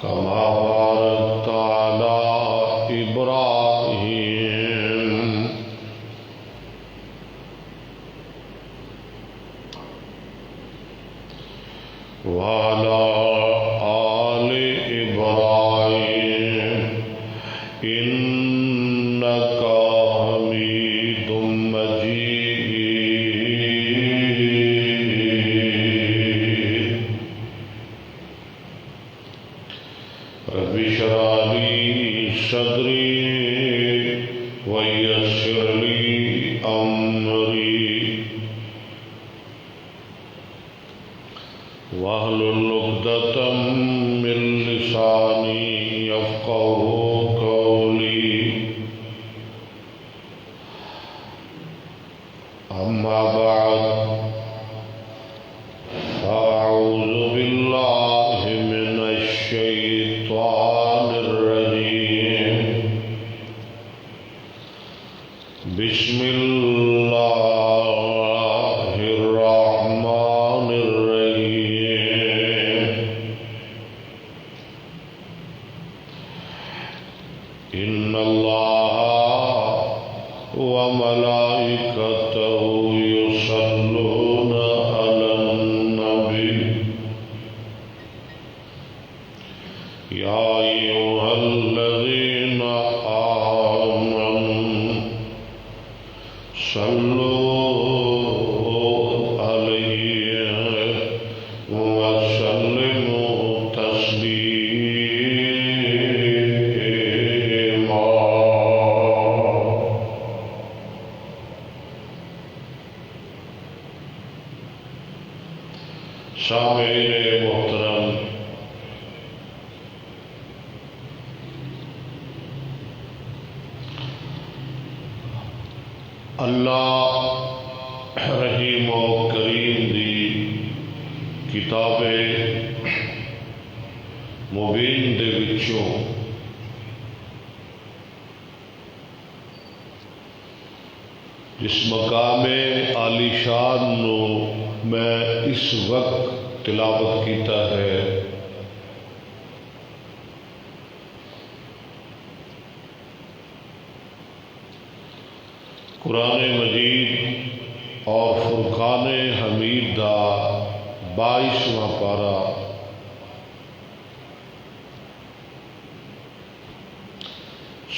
كما باركت على إبراهيم وعلى آل إبراهيم إنك حميد مجيد. رب اشرح لي صدري ويسر لي أمري واحلل عقدة من لساني يفقهوا قولي. أما بعد فأعوذ بالله من الشيطان الرجيم. بسم الله الرحمن الرحيم. إن الله وملائكته يصلون على النبي يا أيها الذين آمنوا صلوا عليه وسلموا تسليما. سامعین محترم، اللہ رحیم و کریم دی کتاب مبین دے وچوں جس مقام عالی شان نو میں اس وقت تلاوت کیتا ہے، قرآن مجید اور فرقان حمید دا 22واں پارا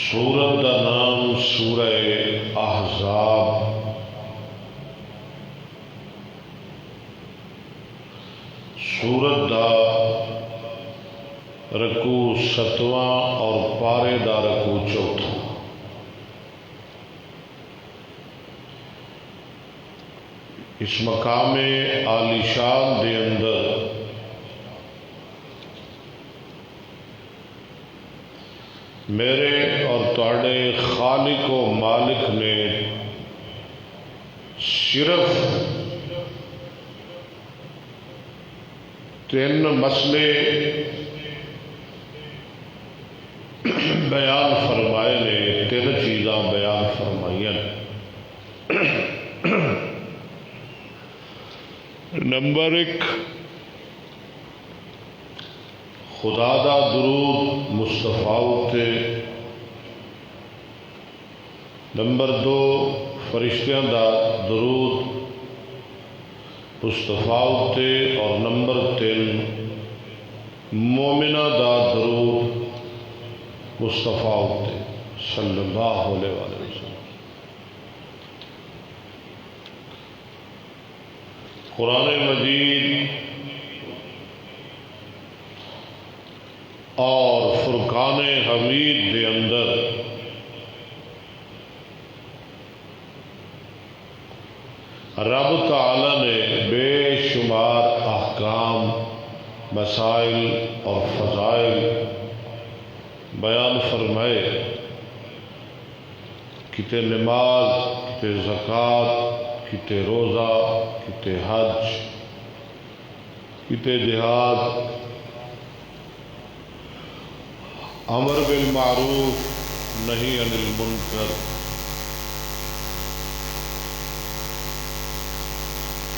سورت دا نام سورہ احزاب. سورت دا رکوع 7واں اور پارے دا رکوع 4. اس مقام عالی شان دے اندر میرے اور تواڈے خالق و مالک نے صرف 3 مسئلے بیان فرمائے نے، 3 چیزاں بیان فرمائیاں. نمبر 1، خدا دا درود مصطفیٰ تے. نمبر 2، فرشتیاں دا درود مصطفیٰ تے. اور نمبر 3، مومنہ دا درود مصطفیٰ تے صلی اللہ علیہ وسلم. قرآن مجید اور فرقان حمید دے اندر رب تعالی نے بے شمار احکام، مسائل اور فضائل بیان فرمائے. کتے نماز، کتے زکوٰۃ، کتے روزہ، کتے حج، کتے جہاد، امر بالمعروف نہی عن المنکر،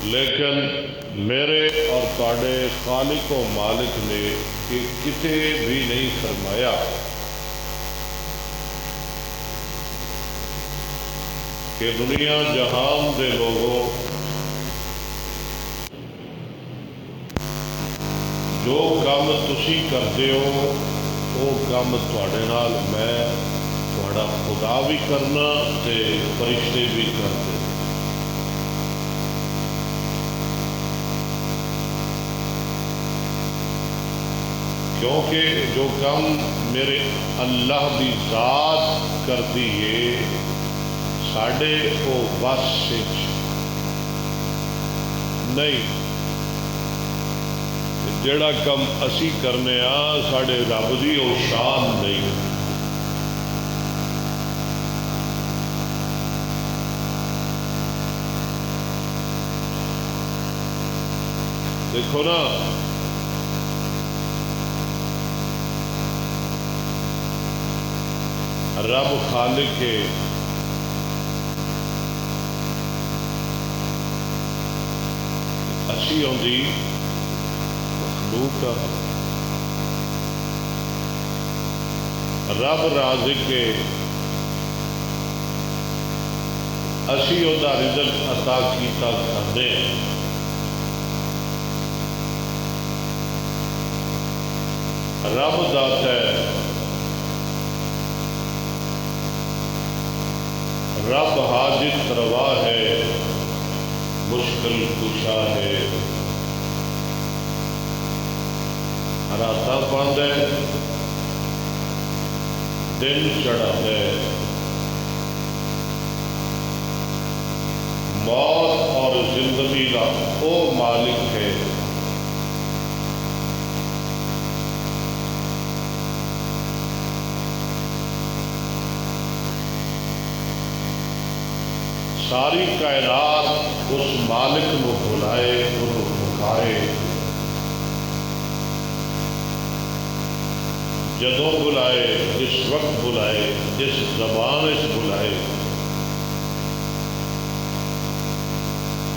لیکن میرے اور تواڈے خالق و مالک نے یہ کتے بھی نہیں فرمایا کہ دنیا جہان دے لوگوں جو کام تسی کرتے ہو وہ کام تواڈے نال میں تواڈا خدا بھی کرنا تے فرشتے بھی کرتے. کیونکہ جو کام میرے اللہ دی ذات کرتی ہے ساڈے وہ بس نہیں. جڑا کم اسی کرنے ساڈے رب دی وہ شان نہیں. دیکھو نا رب خالق کے اچھی ہوندی مخلوق رب رازق کے اسی ہوتا رزق عطا کیتا کھاندے رب ذات ہے. رب حاجت روا ہے مشکل کشا ہے. راتا بند ہے دن چڑھا ہے. موت اور زندگی کا وہ مالک ہے. ساری کائنات اس مالک کو بلائے انہوں پکارے. جدوں بلائے جس وقت بلائے جس زبان اس بلائے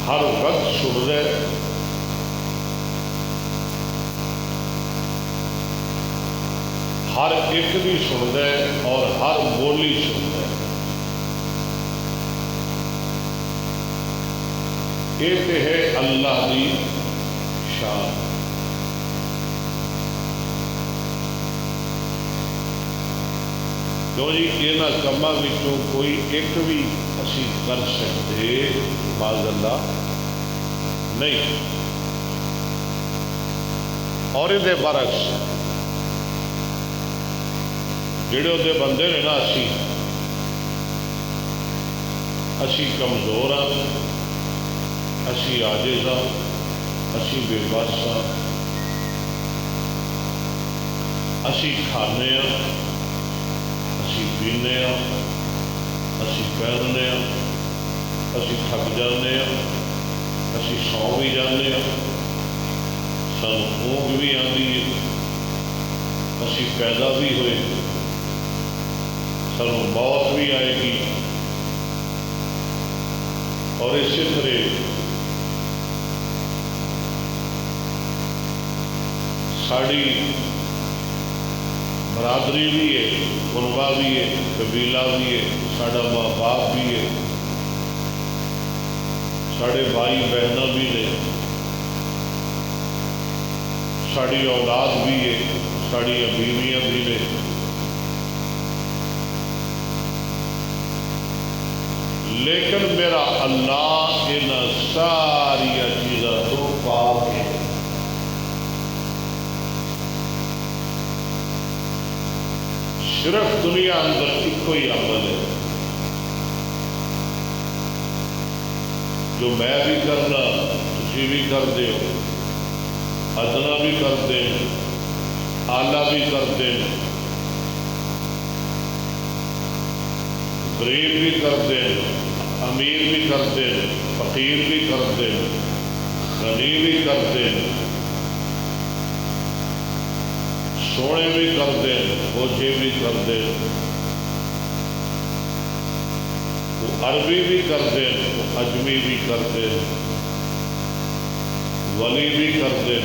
ہر وقت سن دے ہر ایک بھی سن دے اور ہر بولی سن دے. یہ ہے اللہ دی شان. کیوں جی یہاں کاموں وچوں کوئی ایک بھی اسی کر سکتے معاذ اللہ نہیں. اور یہ برعکس جڑے وہ بندے نے نا اسی کمزور ہاں اسی عاجز ہاں اسی بے بس ہاں اسی کھانے ہاں اسی پینے ہاں اسی پہننے ہاں اسی تھک جانے ہاں اسی سو بھی جانے ہاں سانوں اونگ بھی آتی ہے اسی پیدا بھی ہوئے سانوں موت بھی آئے گی. اور اسی طرح ساری برادری بھی ہے کنبا بھی ہے قبیلہ بھی ہے ساڈا ماں باپ بھی ہے ساڈے بھائی بہن بھی نے ساری اولاد بھی ہے ساری بیویاں بھی نے. لیکن میرا اللہ ان ساری چیزوں تو پاک ہے. صرف دنیا اندر ایک ہی عمل ہے جو میں بھی کرنا تسی بھی کرتے ہو ادنا بھی کرتے آلہ بھی کرتے غریب بھی کرتے امیر بھی کرتے فقیر بھی کرتے غنی بھی کرتے سونے بھی کرتے فوجی بھی کرتے وہ عربی بھی کرتے وہ اجمی بھی کرتے ولی بھی کرتے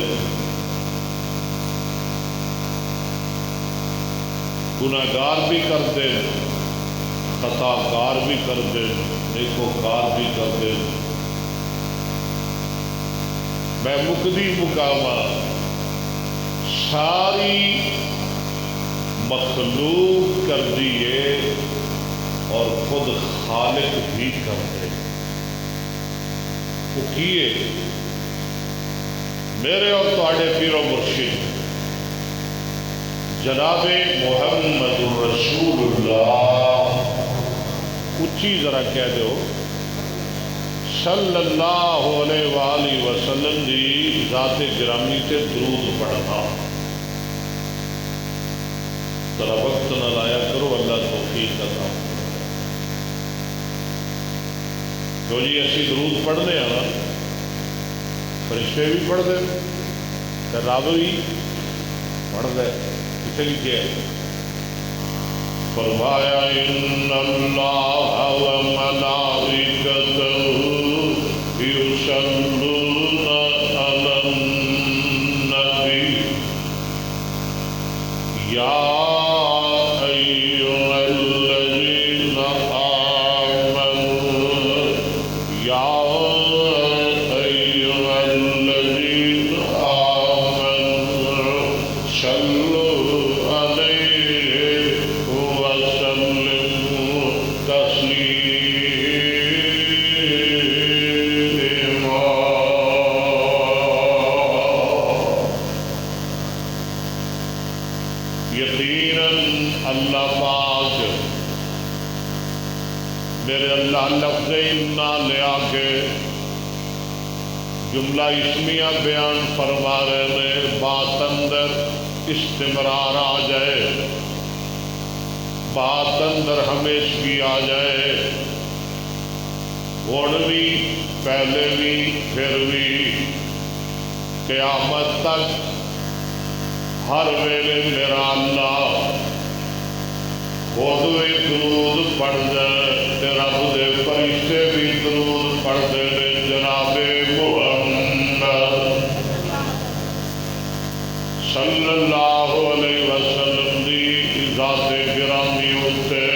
گناہگار بھی کرتے خطا کار بھی کرتے نیکوکار بھی کرتے. میں مکدی مقامہ ساری مخلوق کر دیے اور خود خالق بھی کر دے. وہ کیے میرے اور تواڈے پیر و مرشد جناب محمد رسول اللہ اچھی ذرا کہہ دو صلی اللہ علیہ وآلہ وسلم دی ذات گرامی سے درود پڑھنا. ذرا وقت نہ لایا کرو، اللہ توفیق عطا. تو جی اسی درود پڑھنے ہیں نا، فرشتے بھی پڑھ دے رب بھی پڑھ دے. کتنے لکھے فرمایا ان اللہ و ملائکتہ یصلون علی النبی یا ایھا الذین آمنوا یا ایھا الذین آمنوا صلوا علیہ وسلموا تسلیما. یقیناً اللہ پاک میرے اللہ لفظ انا لیا کے جملہ اسمیہ بیان فرما رہے نے. بات اندر استمرار آ جائے، بات اندر ہمیشگی آ جائے. ہن بھی پہلے بھی پھر بھی قیامت تک ہر ویلے میرا اللہ خود بھی درود پڑھ دے تے رب دے فرشتے بھی درود پڑھتے ہیں. جناب محمد صلی اللہ علیہ وسلم دی ذات گرامی اتے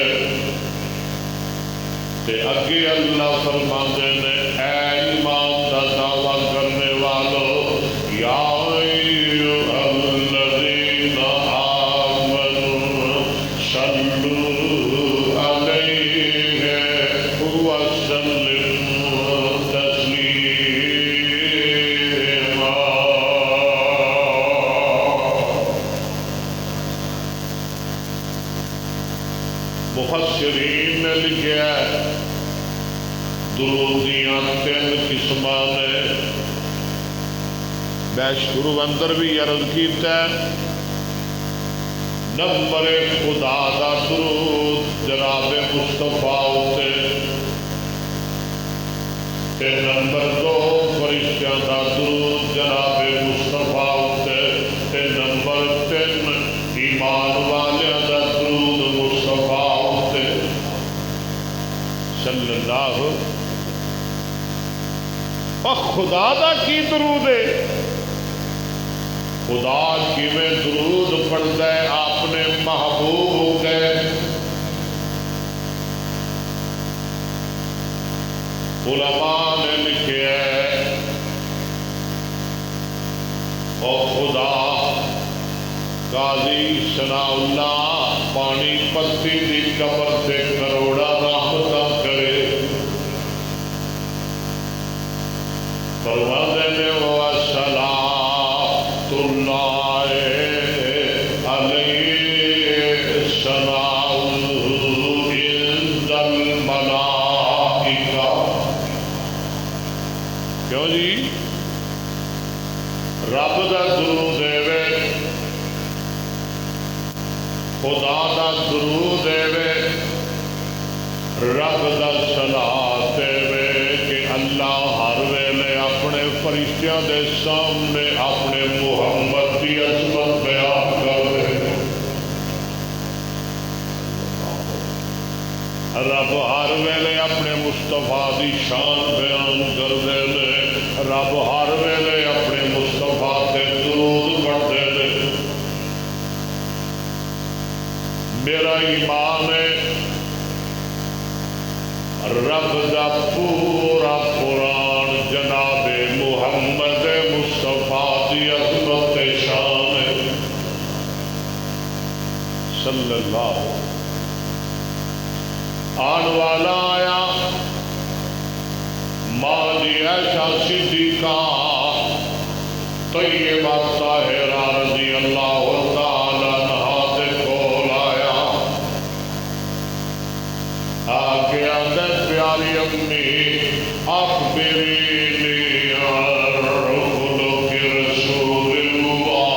تے اگے اللہ فرماندے نے اے ایمان دا دعویٰ کرنے والو یا ایھا الذین آمنوا صلوا علیہ وسلموا تسلیما. مفسرین نے لکھا ہے درود دیاں 3 قسم نے. میں شروع اندر بھی عرض کیتا ہے نمبر خدا دا درود جناب مصطفیٰ ہوتے تے نمبر 2 فرشتیاں دا درود جناب مصطفیٰ ہوتے تے نمبر 3 ایمان والیاں دا درود مصطفیٰ ہوتے صلی اللہ. اور خدا دا کی درود ہے؟ خدا کی میں درود پڑھتا ہے آپ نے محبوب ہو گئے. علماء نے لکھے ہے اور خدا قاضی ثناء اللہ پانی پتی دی قبر سے کروڑا رحمتاں کرے. فرماتے نے وہ صلاۃ اللہ علیہ ثناء عند الملائکہ. کیوں جی؟ رب دا درود دے خدا دا درود دے رب دا صلاۃ دے کہ اللہ ہر ویلے اپنے فرشتیاں دے سامنے اپنے محمد کی عظمت بیان کر دے. رب ہر ویلے اپنے مصطفیٰ دی شان بیان کر دے. رب ہر ویلے اپنے میرا ایمان ہے رب دا پورا قرآن جناب محمد مصطفیٰ دی عظمت شان ہے صلی اللہ آن والا آیا ماں دی عائشہ صدیقہ طیبہ طاہرہ رضی اللہ تعالی عنہا دے کول آیا آگے آدھے پیاری امی اخبرینی عن خلق رسول اللہ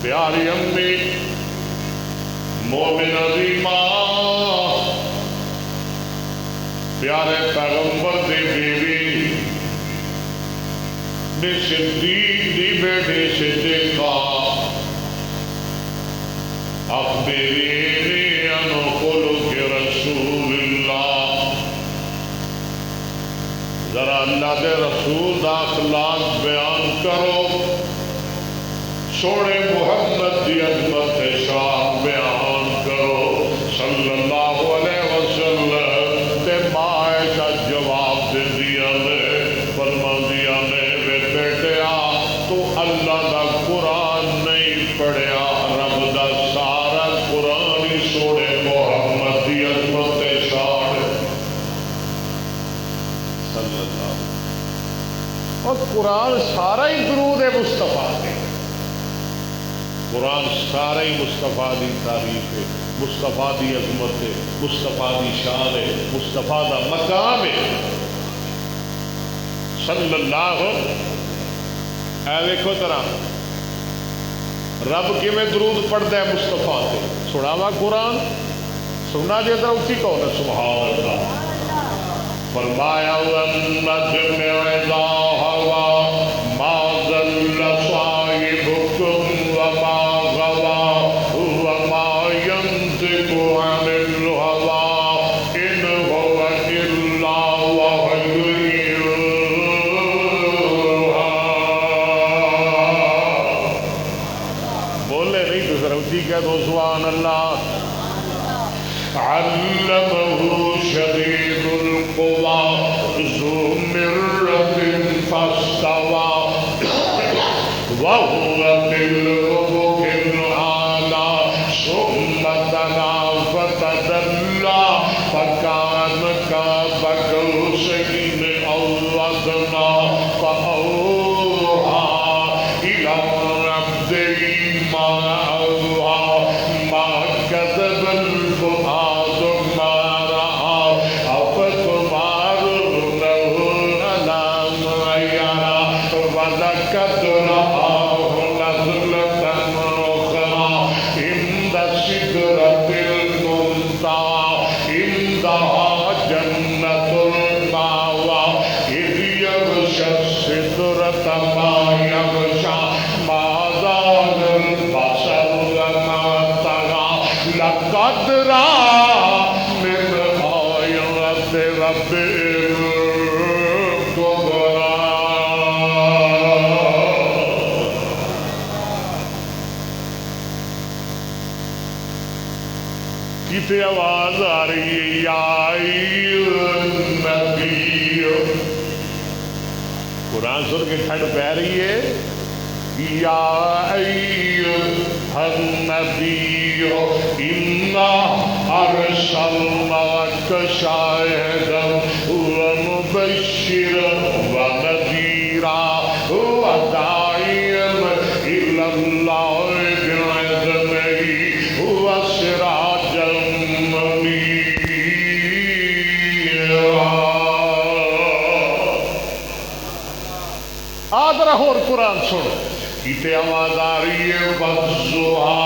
پیاری امی مومن عظیمہ پیارے پیغمبر دی بیوی نے صدیق دی بیٹی صدیقہ اخبرینی عن خلق رسول اللہ ذرا اللہ دے رسول دا اخلاق بیان کرو سونے محمد دی عظمت شان بیان کرو صلی اللہ علیہ وسلم تے ماں عائشہ جواب دیا نے فرما دیا نے وے بیٹیا تو اللہ دا قرآن نہیں پڑھیا رب دا سارا قرآن ہی سونے محمد دی عظمت شان صلی اللہ اور قرآن سارا ہی درود مصطفیٰ ہے قرآن سارا ہی مصطفیٰ دی تعریف ہے مصطفیٰ دی عظمت ہے مصطفیٰ دی شان ہے مصطفیٰ دا مقام ہے صلی اللہ اے دیکھو طرح رب کی میں درود پڑھتا ہے مصطفیٰ سے سناوا قرآن سننا جی ذرا اسی کہو نا سبحان اللہ فرمایا والنجم اذا هوى ما ضل صاحبكم وما غوى وما ينطق عن الهوى إن هو إلا وحي يوحى بولے نہیں تو ذرا اسی کہہ دو سبحان اللہ علمه شديد القوى ذو مرة فاستوى وهو بالأفق الأعلى ثم دنا فتدلى فكان قاب قوسين أو أدنى فأوحى إلى عبده ما أوحى ما كذب الفؤاد ما رأى أفتمارونه على ما يرى ولقد رآه نزلة أخرى عند سدرة المنتهى عندها جنة المأوى إذ يغشى السدرة ما يغشى ما زاغ البصر وما طغى لقد رأى من آيات ربه الكبرى کتنے آواز آ رہی ہے یا نبی قرآن سن کے ٹھنڈ پہ رہی ہے یا النبی انا ارسلناک شاہدا ومبشرا ونذیرا وداعیا الی اللہ بإذنہ وسراجا منیرا آدھرا اور قرآن سن کتے آواز آ رہی ہے والضحیٰ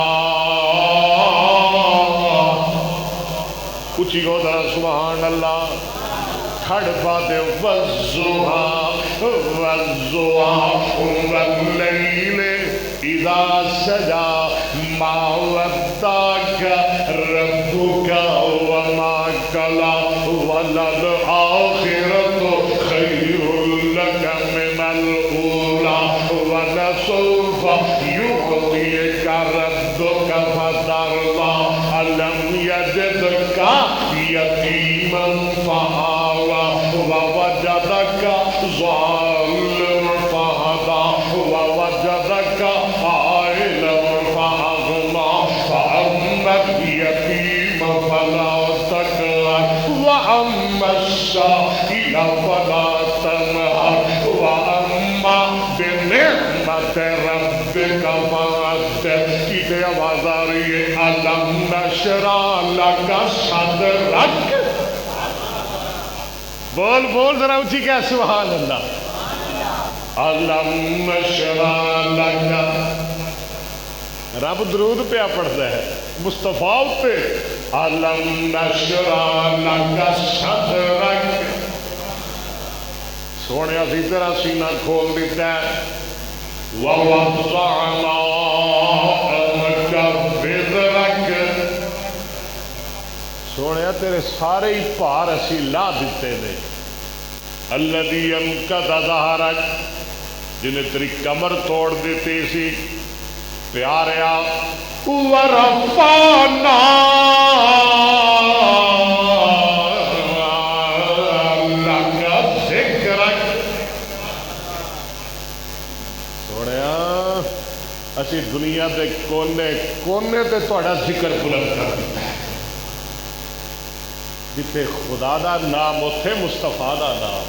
کچھ گو ذرا سبحان اللہ کھڑ پا دے والضحیٰ واللیل اذا سجا ما ودعك ربك وما قلى وللآخرة خير خير لك من الأولى ولسوف يعطيك ربك فترضى ألم يجدك يتيما فآوى ووجدك ضالا فهدى ووجدك عائلا فأغنى فأما اليتيم فلا تقهر وأما السائل فلا تنهر وأما بنعمة ربك فحدث. کی آواز آ رہی ہے ألم نشرح لك صدرك. بول بول ذرا اونچی کیا سبحان اللہ. ألم نشرح لك. رب درود پہ پڑھتا ہے مصطفیٰ پہ. ألم نشرح لك صدرك. سونے اسی طرح سینہ کھول دیتا ہے. ووضعنا عنك وزرك. سونے تیرے سارے ہی پار اسی لا دیتے نے. الذي انقض ظهرك. جنہیں تیری کمر توڑ دیتی سی. پیاریا ورفعنا لك ذكرك. سوڑیا اسی دنیا دے کونے کونے تے تہاڈا ذکر بلند کر دیتا ہے. جتھے خدا دا نام اوتھے مصطفیٰ دا نام.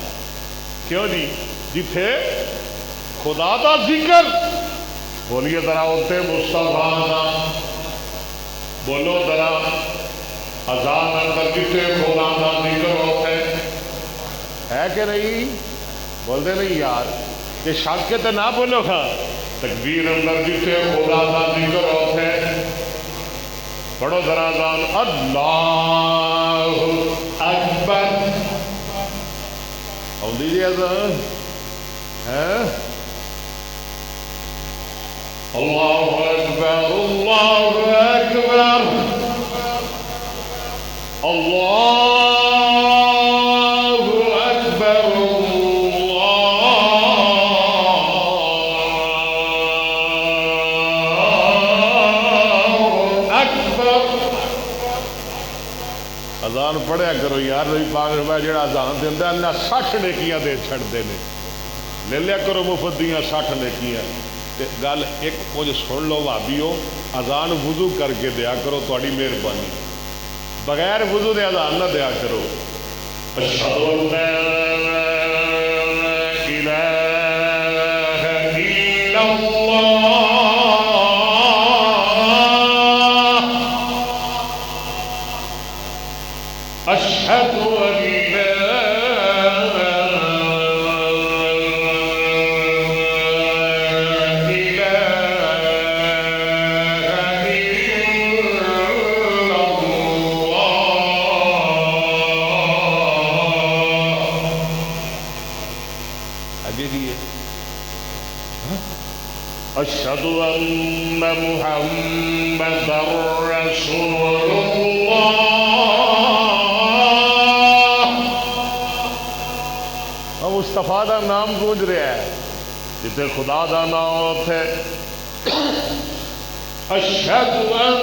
کیوں جی؟ جتھے خدا دا ذکر بولیے ذرا اوتھے مصطفیٰ دا. بولو ذرا اذان اندر جتھے خدا دا ذکر اوتھے ہے کہ نہیں؟ بول دے نہیں یار کہ شک کے تو نہ بولو گا. تکبیر اندر جتھے خدا دا ذکر اوتھے پڑھو ذرا اذان. اللہ اکبر. آؤندی جی اذان ہے. اللہ اکبر اللہ اکبر اللہ اکبر اللہ اکبر. اذان پڑھیا کرو یار. نبی پاک فرمایا جڑا اذان دیندا اللہ 60 نیکیاں دے چھڑدے نے. لے لیا کرو مفت دیاں 60 نیکیاں. گل ایک کچھ سن لو بھابیو. اذان وضو کر کے دیا کرو تھوڑی مہربانی. بغیر وضو دے اذان نہ دیا کرو. اشہد ان لا الہ الا اللہ اشہد ان اشہد ان محمد رسول اللہ. مصطفیٰ دا نام گونج رہا ہے جتے خدا دا نام ہے. اشہد ان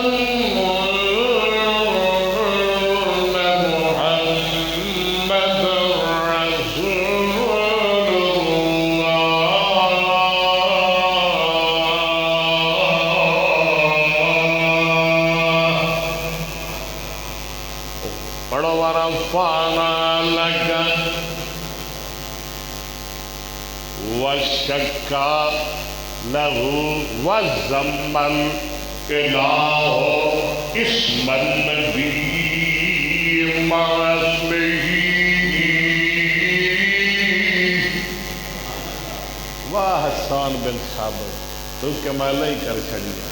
وشکا لہو وزمن الہ اسم النبی معصمہی. واہ حسان بن صاحب تو کمالہ ہی کر چھڑیا.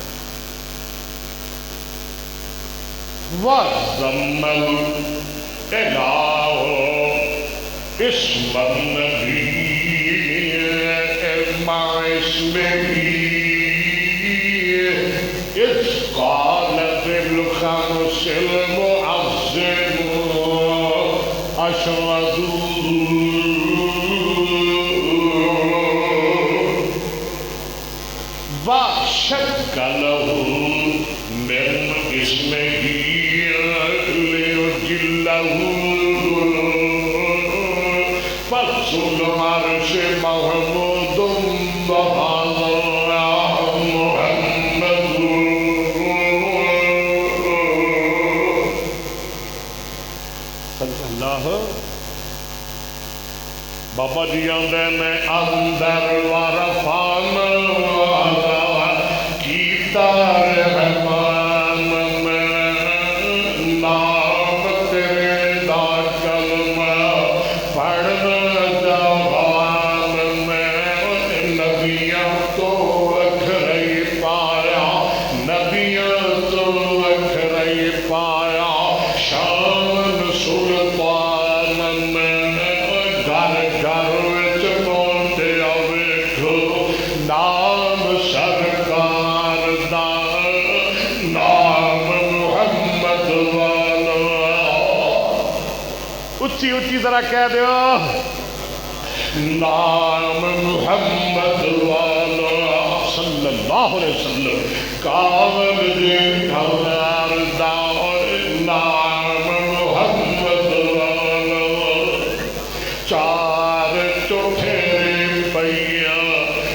وزمن الہ اسم النبی إذ قالت الخمس المعظم أشهد اکبر ذو العرش محمود اللہ بابا جی آندے میں اندر ورفان کیتا رحمان میں نام تیرے دا کلمہ پڑھنا جوان میں نبیاں تو اکھرئی پایا نبیاں تو اکھرئی پایا شان سلطان میں گھر گھر وچ پہنچیا ویکھو نام سرکار دا نام محمد والا اچھی اچھی ذرا کہہ دیو نام محمد والا صلی اللہ علیہ وسلم کامل دے گھر دا نام محمد والا چار چوٹھیرے پیا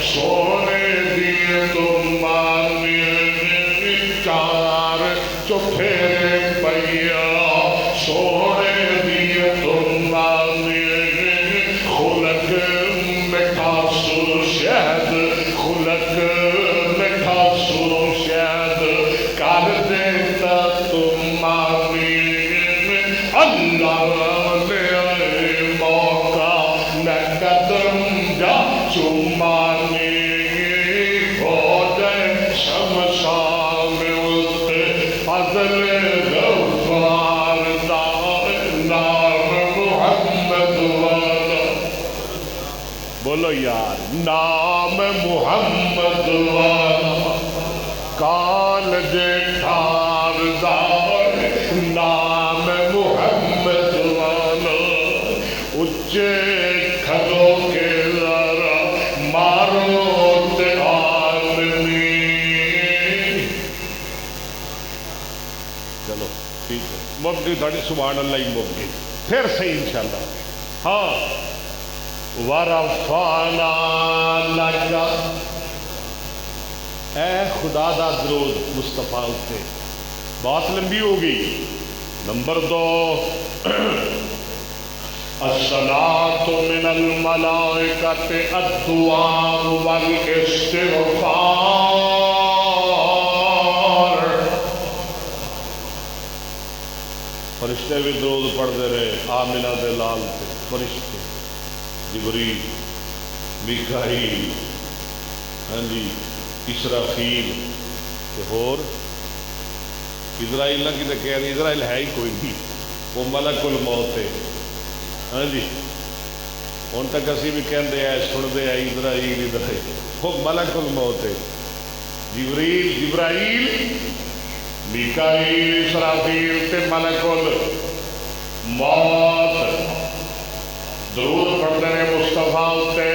سونے دیے تم چار چوٹھیرے پیا سونے دیے تم خلق مٹھا سو شہد خلق مٹھا سو شہد کر دیتا تم اللہ لے موقع میں قدم جا چمانی ہو جائے شمشان اس فضل غفار دا نام محمد والا بولو یار نام محمد والا کال جے ٹھار دا نام محمد والا اچھے کھلو کے ذرا مارو تے عالمی چلو ٹھیک ہے مک گئی تھوڑی سبحان اللہ ہی مک گئی پھر صحیح انشاءاللہ ہاں ورفعنا لک اے خدا دا درود مصطفیٰ اتے بات لمبی ہو گئی نمبر 2 الصلاۃ من الملائکۃ الدعاء والاستغفار فرشتے بھی درود پڑھتے رہے آمنہ دے لال تے فرشتے جبریل میکائیل ہاں جی اسرافیل تے ہور اسرائیل کی تو کہہ رہی اسرائیل ہے ہی کوئی نہیں وہ ملک الموت ہے ہاں جی ہوں تک اسی بھی کہتے ہیں سنتے ہیں اسرائیل وہ ملک الموت ہے جبریل جبرائیل میکائیل اسرافیل تے ملک الموت درود پڑھتے ہیں مصطفیٰ تے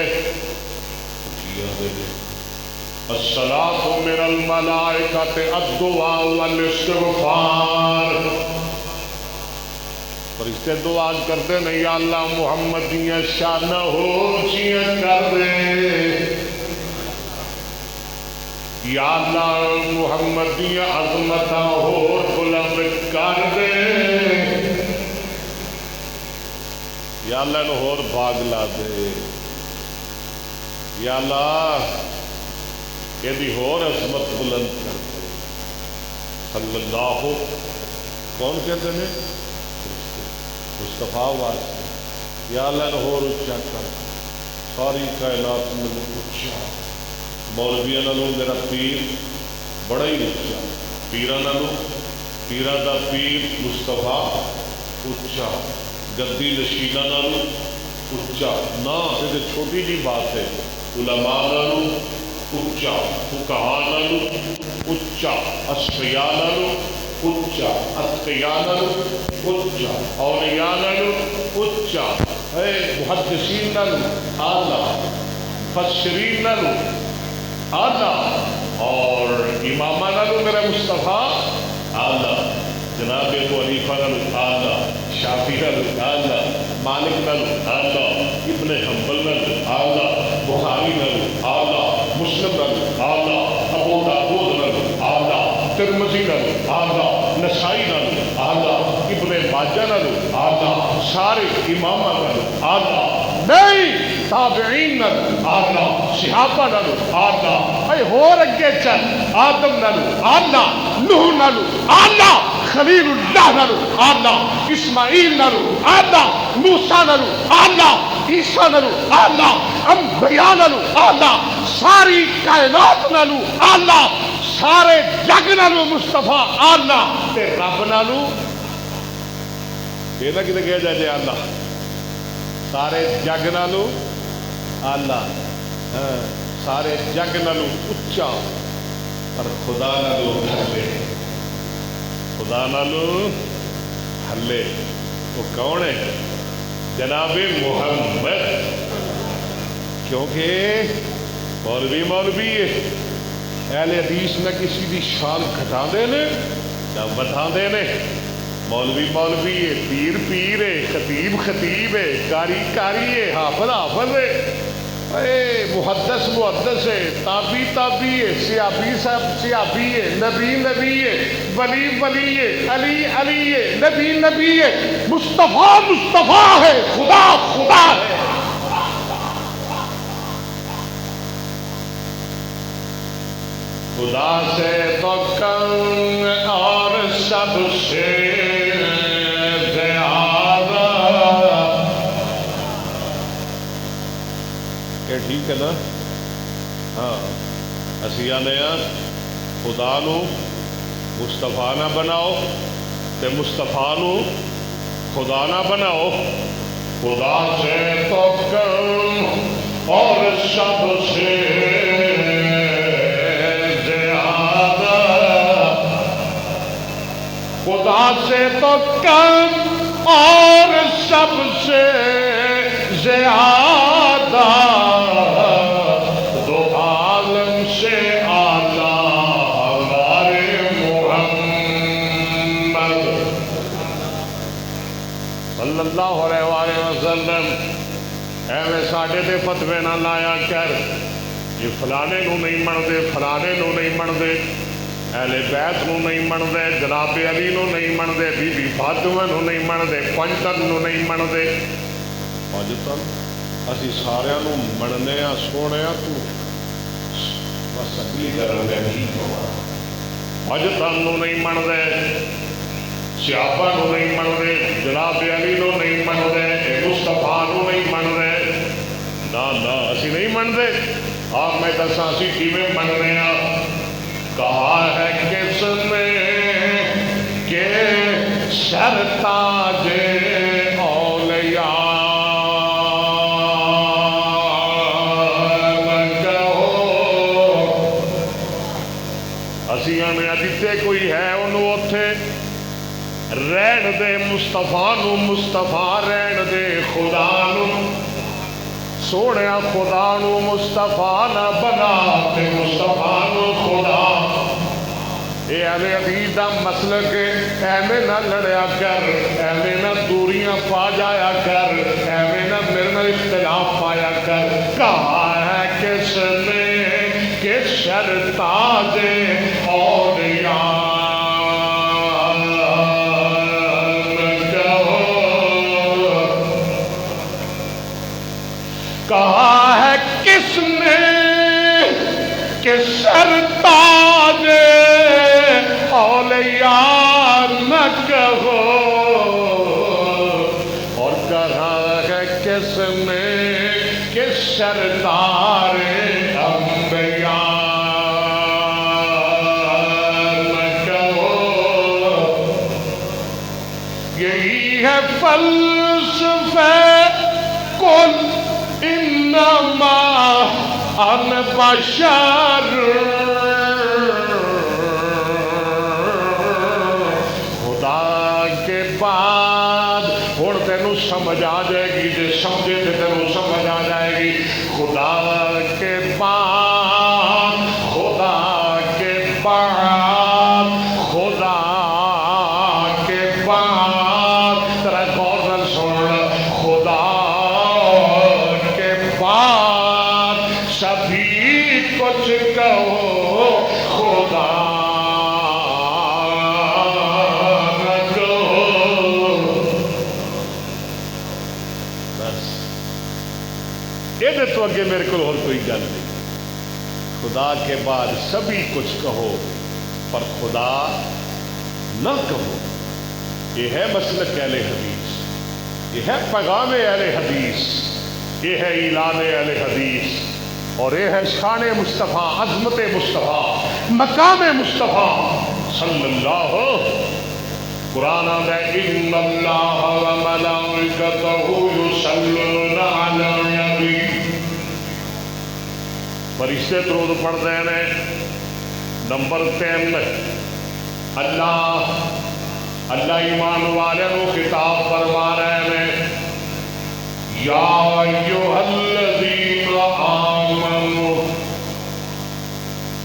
الصلاۃ من الملائکۃ الدعاء والاستغفار فرشتے دعا کرتے ہیں یا اللہ محمد دیاں شان ہو چیاں کر دے یا اللہ محمد دیاں عظمت ہو بلند کر دے یا اللہ نو ہور بھاگ لا دے یا اللہ یہ ہور عظمت بلند کر دے صلی اللہ کون کہتے ہیں مصطفیٰ واسطے یا اللہ نو ہور اچھا کر ساری کائنات میں اچھا مولویاں نالوں میرا پیر بڑا ہی اچھا پیراں نالوں پیراں دا پیر مصطفیٰ اچھا گدی نشینہ نالوں اچھا نہ یہ چھوٹی جی بات ہے علماء نالوں اچھا فقہاء نالوں اچھا اصفیاء نالوں اچھا اتقیاء نالوں اچھا اولیاء نالوں اچھا محدثین نالوں اعلیٰ مفسرین نالوں اعلیٰ اور امامہ نالوں میرا مصطفیٰ اعلیٰ جناب ابو حنیفہ نالوں اعلیٰ شافعی نالوں اعلیٰ مالک نالوں اعلیٰ ابن ترمذی نالو آلہ، نسائی نالو آلہ، ابن ماجہ نالو آلہ، سارے امامہ نالو آلہ نہیں، تابعین نالو آلہ، صحابہ نالو آلہ، اے ہور اگے چل، آدم نالو آلہ، نوح نالو آلہ، خلیل اللہ نالو آلہ، اسماعیل نالو آلہ، موسیٰ نالو آلہ، عیسیٰ نالو آلہ، انبیاء نالو آلہ، ساری کائنات نالو آلہ، سارے جگ نالو مصطفیٰ آلہ، تے رب نالو یہ نہ کتے کہہ جائے جائے اللہ، سارے جگ نالو آلہ، سارے جگ نالو اچھا، پر خدا نالو ہلے، خدا نالو ہلے، وہ کون ہے؟ جناب محمد، کیونکہ مولوی ہے، اہل حدیث نہ کسی دی شان گھٹا دینے نہ بتا دینے، مولوی ہے، پیر ہے، خطیب ہے، قاری ہے، حافظ ہے، محدث ہے، تابی ہے، سیابی ہے، نبی ہے، ولی ہے، علی ہے، نبی ہے، مصطفیٰ ہے، خدا ہے۔ خدا سے تو کم اور سب سے زیادہ، کہ ٹھیک ہے نا؟ ہاں اسی آنے خدا نو مصطفیٰ نہ بناؤ تے مصطفیٰ نو خدا نہ بناؤ، خدا سے تو کم اور سب سے خدا سے تو کم اور سب سے زیادہ، دو عالم سے اعلیٰ ہمارے محمد صلی اللہ علیہ وآلہ وسلم۔ ایویں ساڈے تے فتوے نہ لایا کر، یہ فلانے نو نہیں منتے، فلانے نو نہیں منتے، اہل بیت نو نہیں منتے، جناب علی نو نہیں منتے، بی بی فاطمہ نو نہیں منتے، پنجتن نو نہیں منتے، پنجتن اسی سارے نو مننے ہاں، سونے تو بس اگلی کرنے نہیں ہوا، پنجتن نو نہیں منتے، صحابہ نو نہیں منتے، جناب علی نو نہیں منتے، مصطفیٰ نو نہیں منتے، نہ اسی نہیں منتے۔ آپ میں دساں اسی کیویں مننے ہاں؟ کہا ہے کس نے کہ سرتاج اولیاء کہو، اسیاں نے جتے کوئی ہے انہوں اتھے رہن دے، مصطفیٰ نو مصطفیٰ رہن دے، خدا نو سونے خدا نو مصطفیٰ نہ بنا تے مصطفیٰ نو خدا۔ اے اہل حدیث دا مسلک ایویں نہ لڑیا کر، ایویں نہ دوریاں پا جایا کر، ایویں نہ میرے نال اختلاف پایا کر۔ کہا ہے کس نے کہ سرتاج اولیاء کہا ہے کس نے کہ سرتاج اولیاء نہ کہو، اور کہا ہے کس نے کہ سردار انبیاء نہ کہو۔ یہی ہے فلسفہ کل انما انا بشر، خدا کے بعد ہن تینوں سمجھ آ جائے گی، جے سمجھے تے تینوں سمجھ آ جائے گی۔ خدا کے بعد، خدا کے بعد، خدا کے بعد، ترا غور نال سن، خدا سبھی کچھ کہو خدا بس یہ تو اگے میرے کو اور کوئی گل نہیں. خدا کے بعد سبھی کچھ کہو پر خدا نہ کہو. یہ ہے مسلک اہل حدیث، یہ ہے پیغام اہل حدیث، یہ ہے اعلان اہل حدیث، اور یہ ہے شان مصطفیٰ، عظمت مصطفیٰ، مقام مصطفیٰ صلی اللہ. قرآن آتا ہے ان اللہ وملائکتہ یصلون علی النبی. فرشتے درود پڑھتے ہیں. نمبر 3 اللہ ایمان والوں کو خطاب فرما رہے ہیں یا ایھا الذین آمنوا.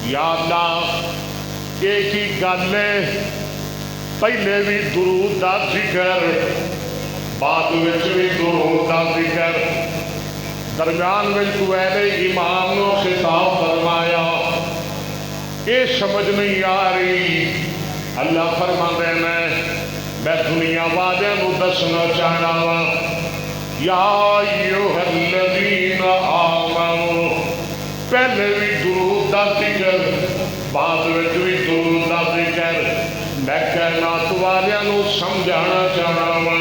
یا اللہ ایک ہی گل ہے، پہلے بھی درود دا ذکر، بعد وچ بھی درود دا ذکر، درمیان میں تو اہل ایمان نو خطاب فرمایا. یہ سمجھ نہیں آ رہی. اللہ فرماندے نے میں دنیا والوں کو دسنا چاہنا وا یا ایھا الذین آمنوا، پہلے بھی درود دا ذکر، بعد وچ بھی درود دا ذکر. میں کائنات والوں سمجھانا چاہنا وا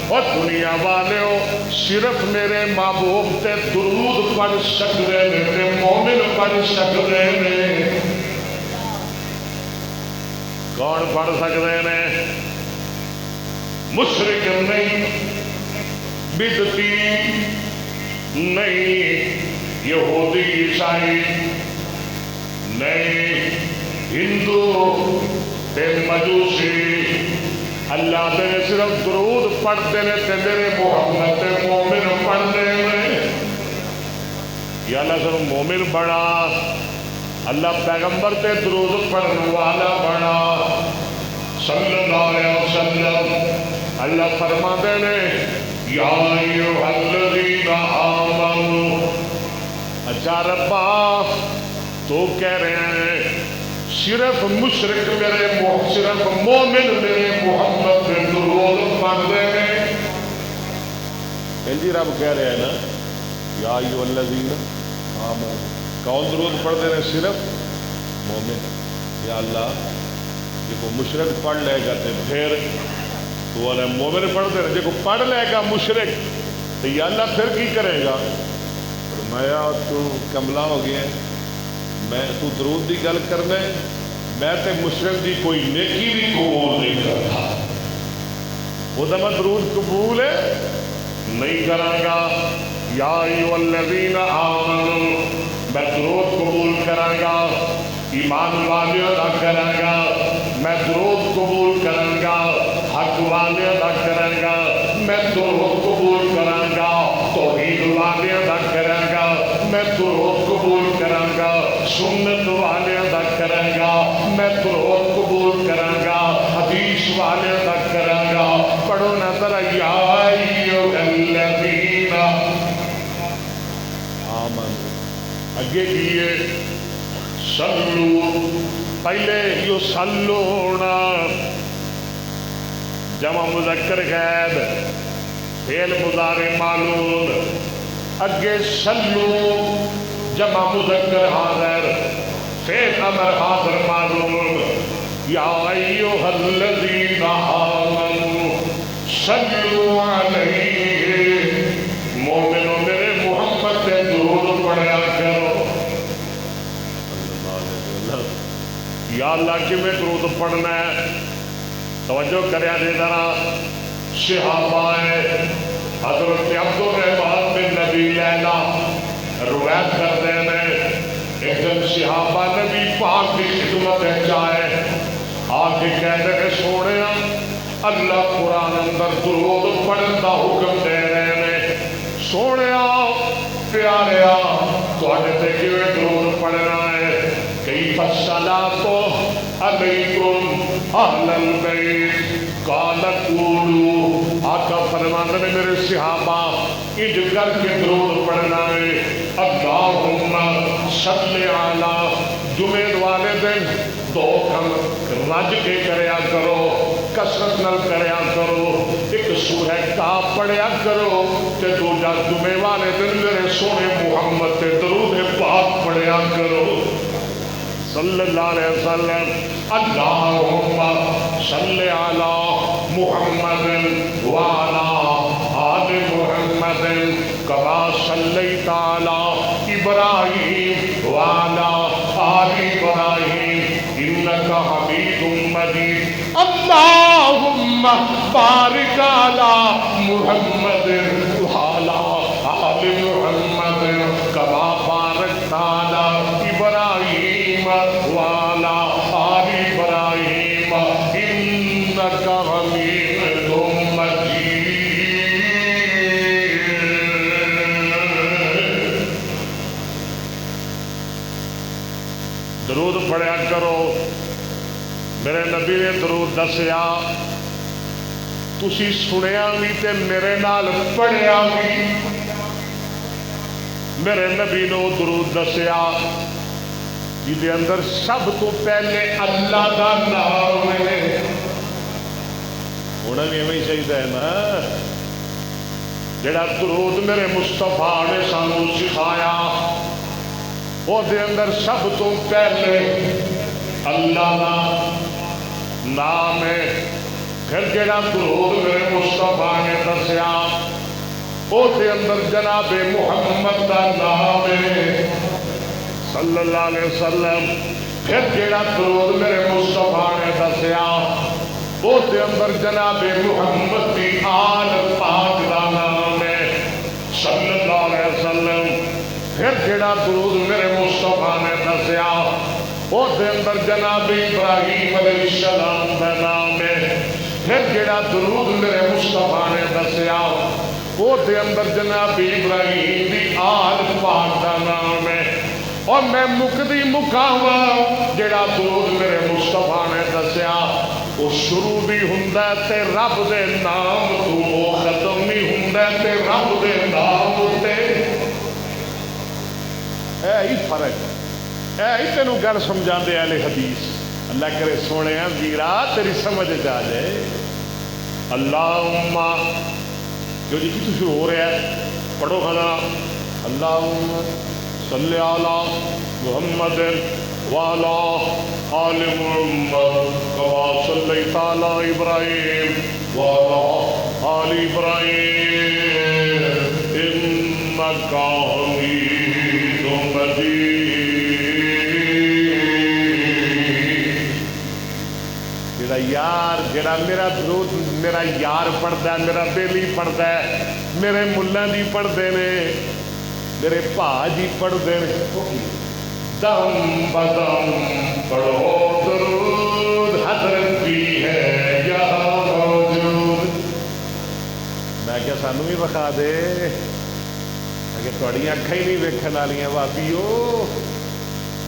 اور دنیا والوں صرف میرے محبوب تے درود پڑھ سکتے ہیں تے مومن پڑھ سکتے ہیں. کون پڑھ سکتے ہیں؟ مشرک نہیں، بدعتی نہیں، یہودی عیسائی نہیں، ہندو تے مجوسی. اللہ دے صرف درود پڑھتے ہیں تے میرے محمد تے مومن پڑھتے ہیں. یا اللہ صرف مومن بڑا، اللہ پیغمبر تے درود پڑھنے والا بڑا صلی اللہ علیہ وسلم. اللہ فرماتے ہیں یا ایھا الذین آمنوا. اچھا ربا تو کہہ رہے ہیں صرف مشرک میرے صرف مومن میرے محمد تے درود پڑھتے ہیں. جی رب کہہ رہے ہیں نا یا ایھا الذین آمنوا. کون درود پڑھتے ہیں؟ صرف مومن. یا اللہ جب مشرک پڑھ لے گا تو پھر تو والے مومن پڑھتے ہیں، جب پڑھ لے گا مشرک تو یا اللہ پھر کی کرے گا؟ فرمایا تو کملا ہو گیا، میں تو درود دی گل کرنا ہے، میں تے مشرک دی کوئی نیکی بھی قبول نہیں کرتا. وہ تو میں درود قبول ہے نہیں کراں گا. یا ایھا الذین آمنوا، میں درود قبول کراں گا، ایمان والیوں دا کراں گا، میں درود قبول کراں گا، حق والیوں دا کراں گا، میں درود قبول کراں گا، توحید والیوں دا کراں گا، میں درود قبول کراں گا، سنت والیوں دا کراں گا، میں درود قبول کراں گا، حدیث والیوں دا کراں گا. پڑھو نا ذرا یا ایھا الذین آمنوا. اگے کیے صلو، پہلے یو صلونا جمع مذکر غائب، فعل مضارع معلوم. اگے صلو جمع مذکر حاضر، فعل امر حاضر معلوم. یا ایھا الذین آمنوا صلو علیہ. مومنوں میرے محمد تے درود پڑھیا کرو. یا اللہ کی میں درود پڑھنا ہے. توجہ کریا دے ذرا. صحابہ حضرت عبدالرحمن بن نبی لیلا روایت کرتے ہیں ایک دن صحابہ نبی پاک کی خدمت جائے آ کے کہتے ہیں سونے اللہ قرآن اندر درود پڑھن دا حکم دے رہے ہیں. سونے پیاریا تواڈے تے کیویں درود پڑھنا ہے؟ کیف الصلاۃ علیکم اہل البیت قال قولوا. آقا فرماتے ہیں میرے صحابہ انج کر کے درود پڑھنا ہے اللہم صلی علی. جمعے والے دن دو کم رج کے کریا کرو. کسرت نال کریا کرو، ایک سورہ کاف پڑھیا کرو، تے دوجا جمعے والے دن میرے سونے محمد تے درود پاک پڑھیا کرو صلی اللہ علیہ وسلم۔ اللہم صلی علی محمد وعلی آل محمد کما صلیت علی ابراہیم وعلی آل ابراہیم انک حمید مجید۔ اللہم بارک علی محمد وعلی آل محمد کما بارکت علی ابراہیم وعلی آل ابراہیم انک حمید مجید۔ درود پڑھیا کرو، میرے نبی نے درود دسیا، تسی سنیا بھی تے میرے نال پڑھیا بھی۔ میرے نبی نے درود دسیا جہدے اندر سب تو پہلے اللہ دا نام ہے، ہونا بھی ہمیں چاہیے ہے نا۔ جڑا درود میرے مصطفیٰ نے سانو سکھایا وہ دے اندر سب تو پہلے اللہ دا نام ہے۔ پھر جڑا درود میرے مصطفیٰ نے دسیا وہ دے اندر جناب محمد دا نام ہے صلی اللہ علیہ وسلم۔ پھر جڑا درود میرے مصطفیٰ نے دسیا وہ دے اندر جناب محمد دی آل پاک دا نام ہے صلی اللہ علیہ وسلم۔ پھر جڑا درود میرے مصطفیٰ نے دسیا وہ دے اندر جناب ابراہیم علیہ السلام دا نام ہے۔ پھر جڑا درود میرے مصطفیٰ نے دسیا وہ دے اندر جناب ابراہیم دی آل پاک دا نام ہے۔ اور میں مکدی مکاوا جڑا درود میرے مصطفیٰ نے دسیا وہ شروع بھی ہوندا تے رب دے نام تو، وہ ختم بھی ہوندا تے رب دے نام تے۔ اے ہی فرق ہے، اے ہی تینوں گل سمجھاندے اہل حدیث۔ اللہ کرے سونے ویرا تیری سمجھ آ جائے۔ اللہم جو جی کچھ شروع ہو رہا ہے پڑھو کھانا، اللہم صلی علی محمد وعلی آل محمد کما صلیت علی ابراہیم وعلی آل ابراہیم انک حمید مجید۔ میرا یار جڑا میرا درود میرا یار پڑھتا ہے، میرا بیلی پڑھتا ہے، میرے ملہ دی پڑھتے نے، میرے پا جی پڑھتے ہیں، دم بدم پڑھو درود حضرت بھی ہے یہاں موجود۔ میں کیا سانو بھی بخا دے کہ تھوڑی اکھاں ہی نہیں ویکھن والیاں بابیو،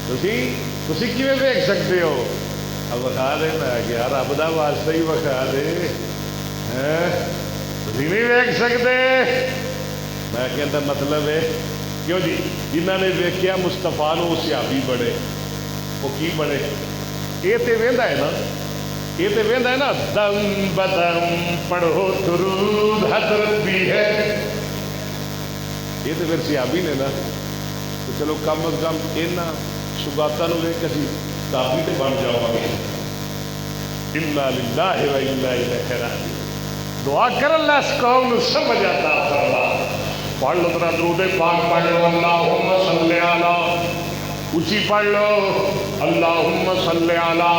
تسی کیویں ویکھ سکتے ہو؟ اب بخا دے، میں کیا رب دا واسطہ ہی بخا دے، تسی نہیں ویکھ سکتے؟ میں کہتا مطلب ہے کیوں جی جنہوں نے ویکھیا مصطفیٰ نو صحابی بڑے، وہ کی بڑے؟ یہ تو وہدا ہے نا، یہ تو وہدا ہے نا، دم بدم پڑھو درود حضرت بھی ہے، یہ تو پھر صحابی نے نا۔ تو چلو کم از کم یہاں سگاتوں ویکھ کے اسی صحابی تے بن جاؤ گے۔ انا للہ و انا الیہ راجعون۔ دعا کر اللہ اس قوم کو سمجھ عطا فرما۔ پڑھ لو ذرا درود پاک پڑھ لو، اللہم صلی علی، اونچی پڑھ لو، اللہم صلی علی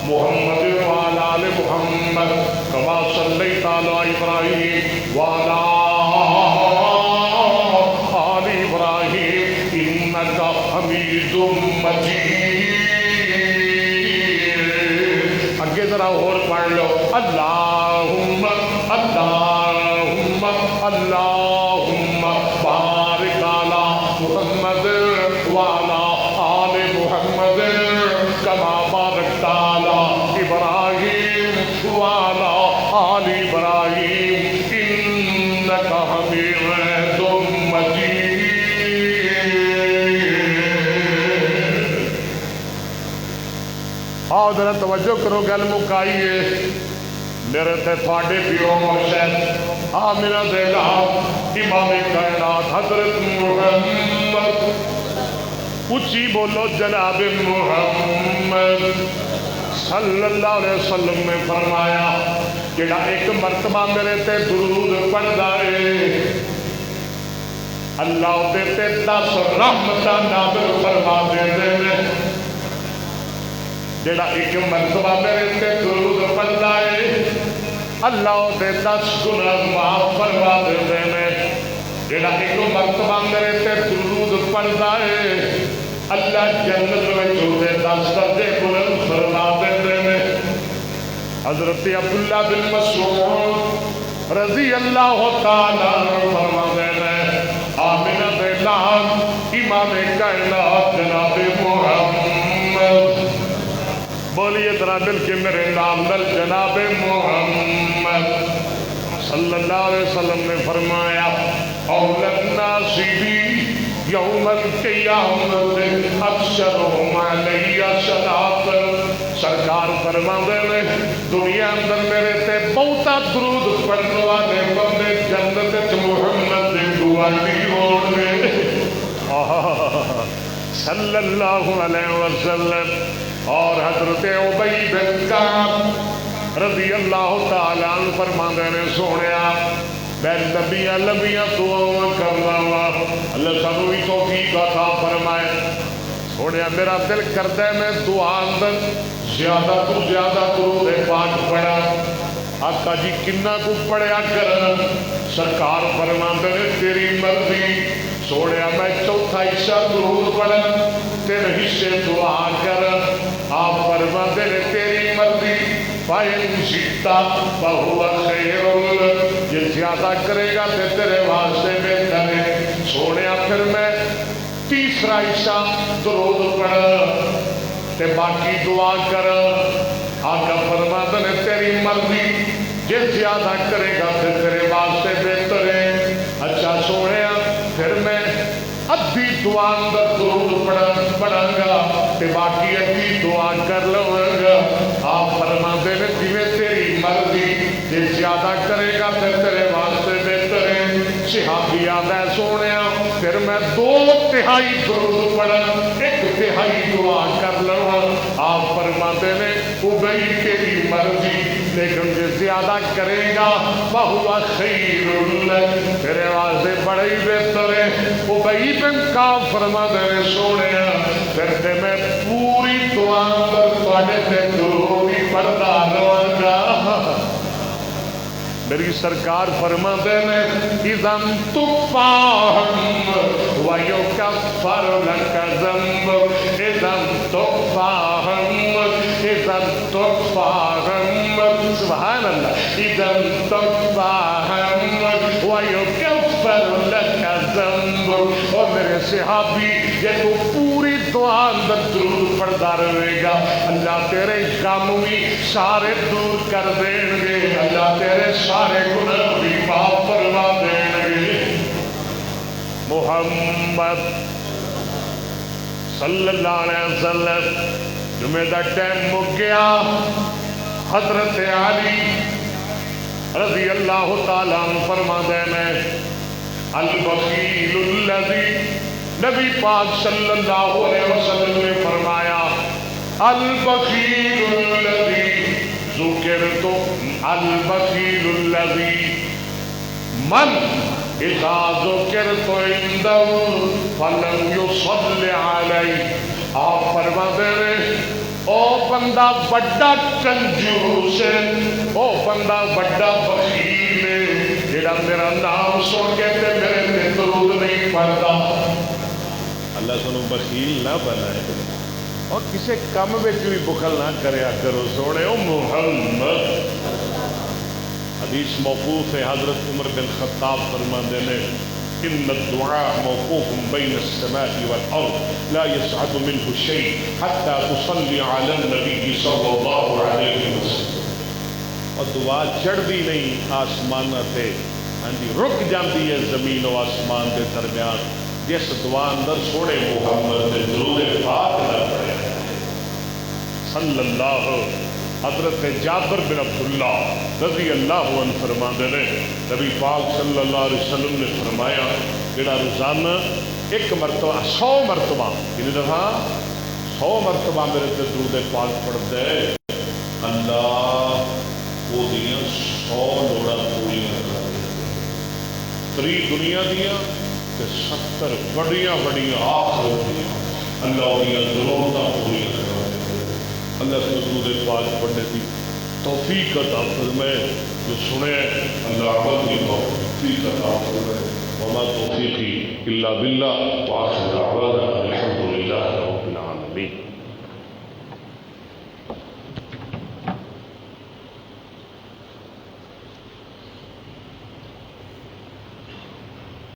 محمد وعلی آل محمد کما صلیت علی ابراہیم وعلی آل ابراہیم انک حمید مجید۔ اگے ذرا اور پڑھ لو، اللہم اللہم اللہم بارک علی محمد وعلی آل محمد کما بارکت علی ابراہیم وعلی آل ابراہیم انک حمید مجید۔ آؤ ذرا توجہ کرو، گل مکائیے۔ میرے تے تھوڑے پیو مرشد آمنہ دے لال امام کائنات حضرت محمد، اچھی بولو جناب محمد صلی اللہ علیہ وسلم نے فرمایا جڑا ایک مرتبہ میرے تے درود پڑھدا ہے اللہ دے تے 10 رحمتاں نازل فرما دیندے نے۔ جڑا ایک مرتبہ میرے تے درود پڑھدا ہے اللہ دے 10 گناہ معاف فرما دیندے نے۔ جڑا ایک مرتبہ میرے تے درود پڑھدا ہے اللہ جنت وچ دے 10 درجے بلند فرما دیندے نے۔ حضرت عبداللہ بن مسعود رضی اللہ تعالیٰ عنہ فرماتے ہیں آمنہ دے لال امام کائنات جناب محمد، بولیے ذرا دل کے میرے نام دل جناب محمد صلی اللہ علیہ وسلم نے فرمایا اولد ناصبی یوم القیامت اکثرہم علی صلاۃ، سرکار فرماندے نے دنیا اندر میرے تے بہتا درود پڑھنے والے بندے جنت وچ محمد دی گواہی ہون گے صلی اللہ علیہ وسلم۔ اور حضرت ابی بن کعب رضی اللہ تعالیٰ عنہ فرماندے نے سونیا میں لمبیاں لمبیاں دعاواں کرنا وا اللہ سانوں بھی توفیق عطا فرمائے۔ سونیا میرا دل کردا ہے میں دعا اندر زیادہ تو زیادہ درود پاک پڑھا، آقا جی کنا کو پڑھیا کر، سرکار فرماندے نے تیری مرضی۔ سونیا میں چوتھا حصہ درود پڑھا، تین حصے دعا کر، آپ فرماندے نے تیری مرضی۔ فَإِنْ شِئْتَ فَهُوَ خَيْرٌ لَكَ، یہ زیادہ کرے گا تے تیرے واسطے بہتر ہے۔ سونیا پھر میں تیسرا حصہ درود پڑھ تے باقی دعا کر، آقا فرماتے نے تیری مرضی، جے زیادہ کرے گا تے تیرے واسطے بہتر ہے۔ اچھا سونیا پھر میں ادھی دعا اندر درود پڑھاں گا تے باقی ادھی دعا کر لواں گا۔ آپ فرماتے نے جویں تیری مرضی، جے زیادہ کرے گا تے تیرے واسطے بہتر ہے۔ صحابی آندا ہے سونیا پھر میں 2/3 درود پڑھا، 1/3 دعا کر لواں۔ آپ فرماتے نے ابی تیری مرضی، لیکن جے زیادہ کرے گا فَهُوَ خَيْرٌ لَكَ، تیرے واسطے بڑا ہی بہتر ہے۔ ابی بن کعب فرماتے نے سونیا پھر تے میں پوری دعا اندر تواڈے تے درود ہی پڑھدا رہاں گا۔ میری سرکار فرماتے ہیں اِذَا تُفَاهَمْ وَيُكَفَّرُ لَكَ ذَنْبُكَ، اِذَا تُفَاهَمْ، اِذَا تُفَاهَمْ، سبحان اللہ، اِذَا تُفَاهَمْ وَيُكَفَّرُ لَكَ ذَنْبُكَ۔ اور میرے صحابی یہ تو پوری دعا اندر درود پڑھتا رہے گا، اللہ تیرے غم بھی سارے دور کر دیں گے، اللہ تیرے سارے گناہ بھی معاف فرما دیں گے۔ محمد صلی اللہ علیہ وسلم جمعہ دا ٹائم مک گیا۔ حضرت علی رضی اللہ تعالیٰ عنہ فرماتے ہیں البخیل الذی، نبی پاک صلی اللہ علیہ وسلم نے فرمایا البخیل الذی ذکرت، البخیل الذی من اذا ذکرت عنده فلم یصلی علیہ۔ آپ فرماتے ہیں او بندہ بڑا کنجوس ہے، او بندہ بڑا بخیل ہے جڑا میرا نام سن کے تے میرے تے درود نہیں پڑھتا۔ اللہ سنو بخیل نہ بنائے اور کسی کم وچ بھی بخل نہ کریا کرو سونے او محمد۔ حدیث موقوف ہے، حضرت عمر بن خطاب فرماندے نے ان الدعاء موقوف بین السماء والارض لا يصعد منه شيء حتى تصلي على النبي صلی اللہ علیہ وسلم۔ اور دعا چڑھتی نہیں آسمان تے، ہاں جی رک جاتی ہے زمین و آسمان کے درمیان جس دعا اندر سونے محمد نے درود پاک نہ پڑھے صلی اللہ حضرت جابر بن عبداللہ رضی اللہ عنہ فرماندے نے نبی پاک صلی اللہ علیہ وسلم نے فرمایا جڑا روزانہ ایک مرتبہ 100 مرتبہ کتنی دفعہ 100 مرتبہ میرے تے درود پاک پڑھتا ہے اللہ وہ دیاں 100 لوڑا پوری کر دے 3 دنیا دیاں تے 70 بڑیاں بڑیاں آخرت دیاں اللہ وہ ضرورت پوری کر دے اللہ سے درود پاک پڑھنے کی توفیق عطا فرمائے جو سنے اللہ عمل کی توفیق عطا فرمائے وما توفیقی الا باللہ وآخر دعوانا